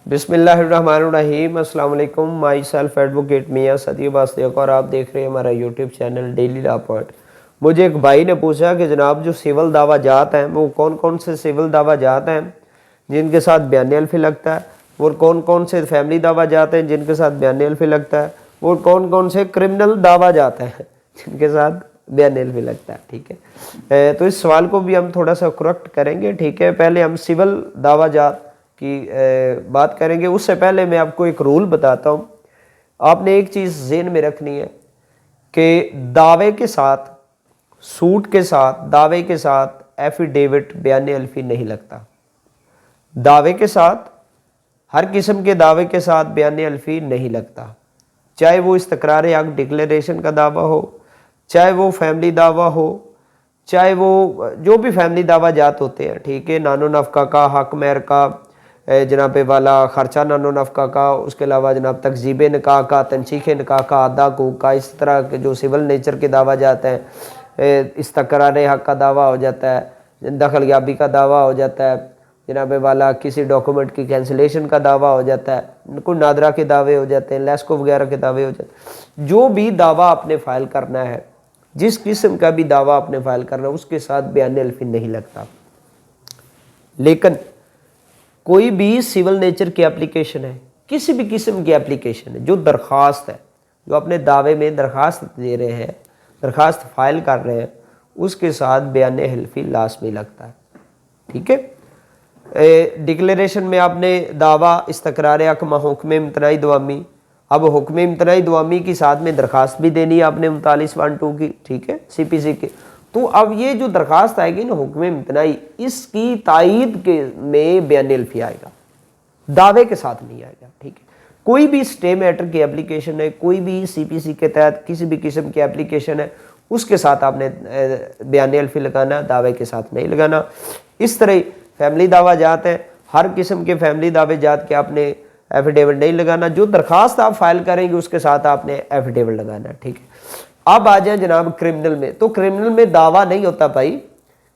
बिस्मिल्लाहिर्रहमानिर्रहीम। अस्सलाम वालेकुम। माई सेल्फ एडवोकेट मियाँ सदी वास्तेक और आप देख रहे हैं हमारा YouTube channel daily law point. मुझे एक भाई ने पूछा कि जनाब जो सिविल दावा जात हैं वो कौन कौन से सिविल दावा जात हैं जिनके साथ बयान अल्फी लगता है, और कौन कौन से फैमिली दावा जाते हैं जिनके साथ बयान अल्फी लगता है, और कौन कौन से क्रिमिनल दावा जाते हैं जिनके साथ बयान अल्फी लगता है। ठीक है, तो इस सवाल को भी हम थोड़ा सा करेक्ट करेंगे। ठीक है, पहले हम सिविल दावा जात की बात करेंगे। उससे पहले मैं आपको एक रूल बताता हूँ। आपने एक चीज़ ज़हन में रखनी है कि दावे के साथ, सूट के साथ, दावे के साथ एफिडेविट बयान अल्फी नहीं लगता। दावे के साथ, हर किस्म के दावे के साथ बयान अल्फी नहीं लगता, चाहे वो इस्तकरार हक डिक्लेरेशन का दावा हो, चाहे वो फैमिली दावा हो, चाहे वो जो भी फैमिली दावा जात होते हैं। ठीक है, नानो नफ़का का, हक महर का, जनाब वाला ख़र्चा नानो नफ़का का, उसके अलावा जनाब तकजीब निकाह का, तनसीख निकाह का, अदा का, इस तरह के जो सिविल नेचर के दावा जाते हैं, इस्तकरार हक का दावा हो जाता है, दखल याबी का दावा हो जाता है, जनाब वाला किसी डॉक्यूमेंट की कैंसिलेशन का दावा हो जाता है, कोई नादरा के दावे हो जाते हैं, लेस्को वगैरह के दावे हो जाते हैं। जो भी दावा आपने फ़ाइल करना है, जिस किस्म का भी दावा आपने फ़ाइल करना है, उसके साथ बयान अल्फी नहीं लगता। लेकिन कोई भी सिविल नेचर की एप्लीकेशन है, किसी भी किस्म की एप्लीकेशन है, जो दरख्वास्त है, जो अपने दावे में दरख्वास्त दे रहे हैं, दरख्वास्त फाइल कर रहे हैं, उसके साथ बयान अल्फी लाज़मी लगता है। ठीक है, डिक्लेरेशन में आपने दावा इस्तकरार हक हुक्म इम्तनाई दवामी, अब हुक्म इम्तनाई दवामी की साथ में दरख्वास्त भी देनी है आपने 39(1)(2) की। ठीक है, CPC के। तो अब ये जो दरख्वास्त आएगी ना हुक्म इम्तनाई, इसकी तायीद के में बयान अल्फी आएगा, दावे के साथ नहीं आएगा। ठीक है, कोई भी स्टे मैटर की एप्लीकेशन है, कोई भी CPC के तहत किसी भी किस्म की एप्लीकेशन है, उसके साथ आपने बयान अल्फी लगाना, दावे के साथ नहीं लगाना। इस तरह फैमिली दावा जात है, हर किस्म के फैमिली दावे जात के आपने एफिडेविट नहीं लगाना। जो दरख्वास्त आप फाइल करेंगे उसके साथ आपने एफिडेविट लगाना है। ठीक है, अब आ जाए जनाब क्रिमिनल में। तो क्रिमिनल में दावा नहीं होता भाई,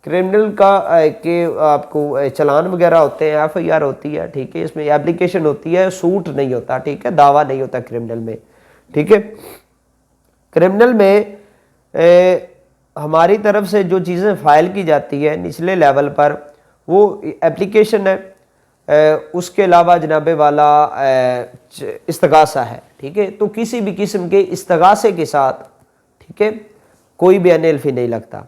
क्रिमिनल का के आपको चलान वगैरह होते हैं, FIR होती है। ठीक है, इसमें एप्लीकेशन होती है, सूट नहीं होता। ठीक है, दावा नहीं होता क्रिमिनल में। ठीक है, क्रिमिनल में हमारी तरफ से जो चीज़ें फाइल की जाती है निचले लेवल पर, वो एप्लीकेशन है, उसके अलावा जनाबे वाला इस्तगासा है। ठीक है, तो किसी भी किस्म के इस्तगासे के साथ, ठीक है, कोई बयान अल्फी नहीं लगता।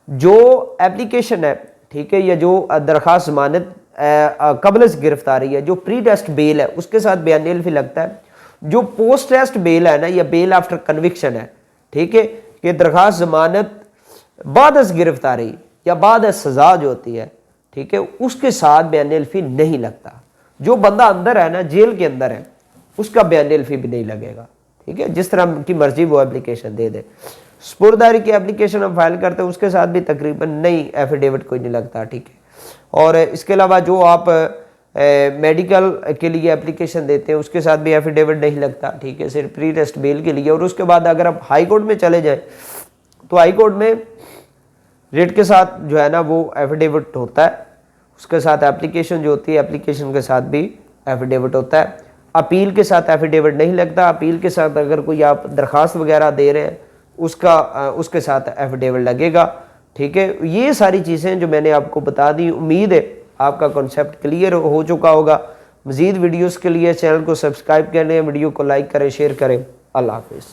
जो एप्लीकेशन है, ठीक है, या जो दरख्वास्त जमानत कबल से गिरफ्तारी है, जो प्री टेस्ट बेल है, उसके साथ बयान अल्फी लगता है। जो पोस्ट टेस्ट बेल है ना, या बेल आफ्टर कन्विक्शन है, ठीक है, कि दरख्वास्त जमानत बाद से गिरफ्तारी या बाद सजा जो होती है, ठीक है, उसके साथ बयान अल्फी नहीं लगता। जो बंदा अंदर है ना, जेल के अंदर है, उसका बयान अल्फी भी नहीं लगेगा। ठीक है, जिस तरह की मर्जी वो एप्लीकेशन दे दे। स्पुरदारी की एप्लीकेशन हम फाइल करते हैं, उसके साथ भी तकरीबन नहीं एफिडेविट कोई नहीं लगता। ठीक है, और इसके अलावा जो आप मेडिकल के लिए एप्लीकेशन देते हैं, उसके साथ भी एफिडेविट नहीं लगता। ठीक है, सिर्फ प्री टेस्ट बेल के लिए। और उसके बाद अगर आप हाई कोर्ट में चले जाएं, तो हाई कोर्ट में रेट के साथ जो है ना वो एफिडेविट होता है, उसके साथ एप्लीकेशन जो होती है, एप्लीकेशन के साथ भी एफिडेविट होता है। अपील के साथ एफिडेविट नहीं लगता। अपील के साथ अगर कोई आप दरख्वास्त वगैरह दे रहे हैं, उसके साथ एफिडेविट लगेगा। ठीक है, ये सारी चीज़ें जो मैंने आपको बता दी, उम्मीद है आपका कॉन्सेप्ट क्लियर हो चुका होगा। मज़ीद वीडियोस के लिए चैनल को सब्सक्राइब करें, वीडियो को लाइक करें, शेयर करें। अल्लाह हाफिज़।